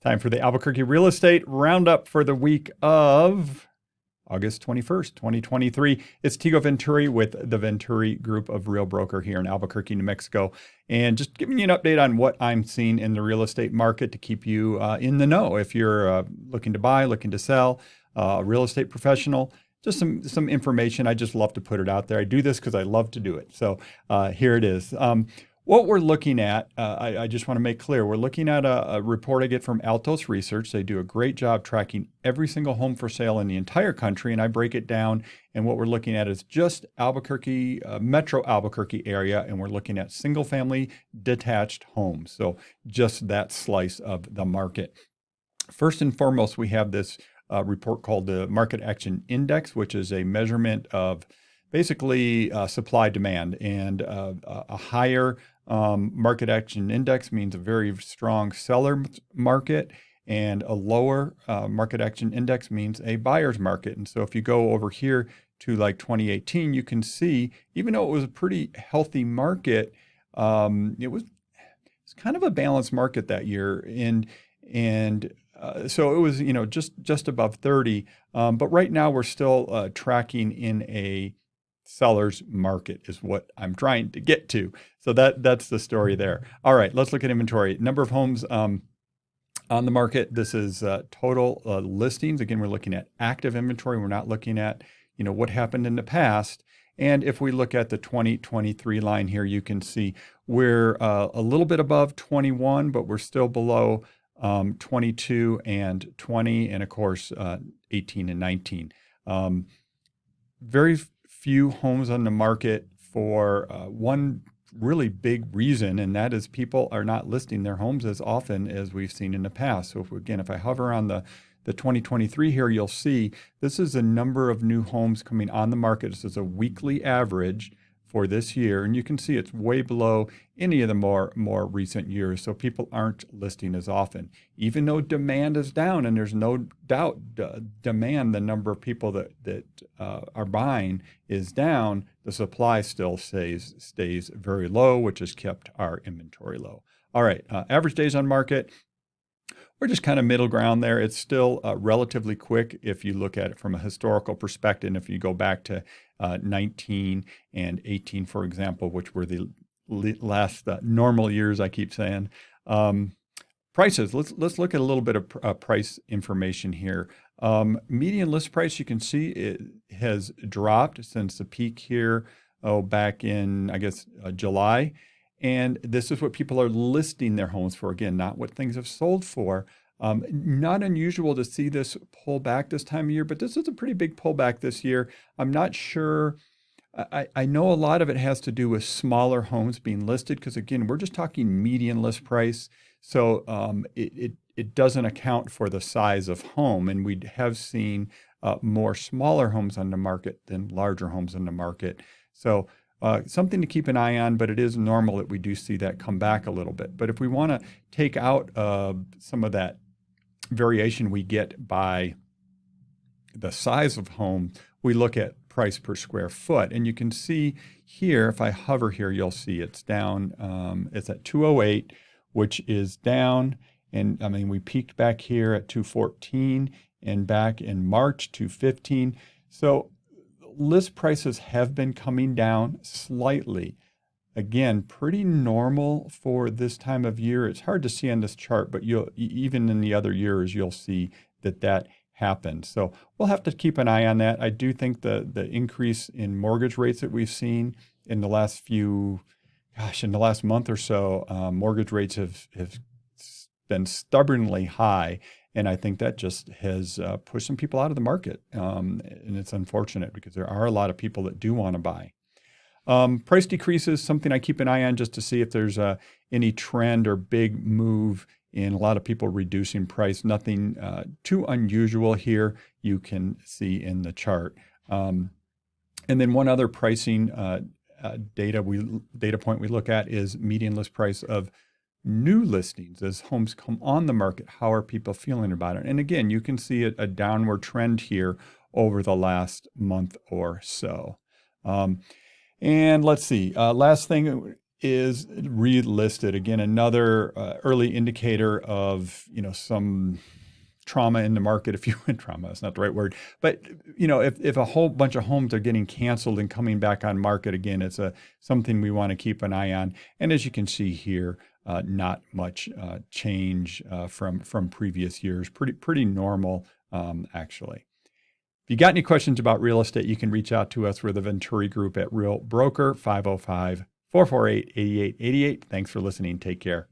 Time for the Albuquerque Real Estate Roundup for the week of August 21st, 2023. It's Venturi with the Venturi Group of Real Broker here in Albuquerque, New Mexico. And just giving you an update on what I'm seeing in the real estate market to keep you in the know. If you're looking to buy, looking to sell, a real estate professional, just some information. I just love to put it out there. I do this because I love to do it. So here it is. What we're looking at, I just want to make clear, we're looking at a report I get from Altos Research. They do a great job tracking every single home for sale in the entire country, and I break it down. And what we're looking at is just Albuquerque, Metro Albuquerque area, and we're looking at single-family detached homes. So just that slice of the market. First and foremost, we have this report called the Market Action Index, which is a measurement of basically supply demand, and a higher market action index means a very strong seller market, and a lower market action index means a buyer's market. And so if you go over here to like 2018, you can see, even though it was a pretty healthy market, it's kind of a balanced market that year, and so it was, just above 30. But right now we're still tracking in a seller's market is what I'm trying to get to. So that's the story there. All right, let's look at inventory. Number of homes on the market. This is total listings. Again, we're looking at active inventory. We're not looking at, what happened in the past. And if we look at the 2023 line here, you can see we're a little bit above 21, but we're still below 22 and 20, and of course, 18 and 19. Very few homes on the market for one really big reason, and that is people are not listing their homes as often as we've seen in the past. So if I hover on the 2023 here, you'll see this is a number of new homes coming on the market. This is a weekly average for this year, and you can see it's way below any of the more recent years. So people aren't listing as often, even though demand is down, and there's no doubt demand, the number of people that are buying is down. The supply still stays very low, which has kept our inventory low. All right, average days on market. We're just kind of middle ground there. It's still relatively quick if you look at it from a historical perspective. And if you go back to 19 and 18, for example, which were the last normal years, I keep saying. Prices, let's look at a little bit of price information here. Median list price, you can see it has dropped since the peak here, back in, I guess, July. And this is what people are listing their homes for. Again, not what things have sold for. Not unusual to see this pull back this time of year, but this is a pretty big pullback this year. I'm not sure. I know a lot of it has to do with smaller homes being listed, because again, we're just talking median list price. So it doesn't account for the size of home. And we have seen more smaller homes on the market than larger homes on the market. So something to keep an eye on, but it is normal that we do see that come back a little bit. But if we want to take out some of that variation we get by the size of home, we look at price per square foot. And you can see here, if I hover here, you'll see it's down. It's at 208, which is down. And I mean, we peaked back here at 214 and back in March, 215. So list prices have been coming down slightly. Again, pretty normal for this time of year. It's hard to see on this chart, but even in the other years, you'll see that happened. So we'll have to keep an eye on that. I do think the increase in mortgage rates that we've seen in the last in the last month or so, mortgage rates have been stubbornly high. And I think that just has pushed some people out of the market. And it's unfortunate because there are a lot of people that do want to buy. Price decreases, something I keep an eye on just to see if there's any trend or big move in a lot of people reducing price. Nothing too unusual here you can see in the chart. And then one other pricing data point we look at is median list price of new listings. As homes come on the market, how are people feeling about it? And again, you can see a downward trend here over the last month or so. And let's see, last thing is relisted. Again, another early indicator of, some trauma in the market. If you trauma, is not the right word, but if a whole bunch of homes are getting canceled and coming back on market again, it's something we want to keep an eye on. And as you can see here, not much change from previous years. Pretty normal, actually. If you got any questions about real estate, you can reach out to us. We're the Venturi Group at Real Broker, 505-448-8888. Thanks for listening. Take care.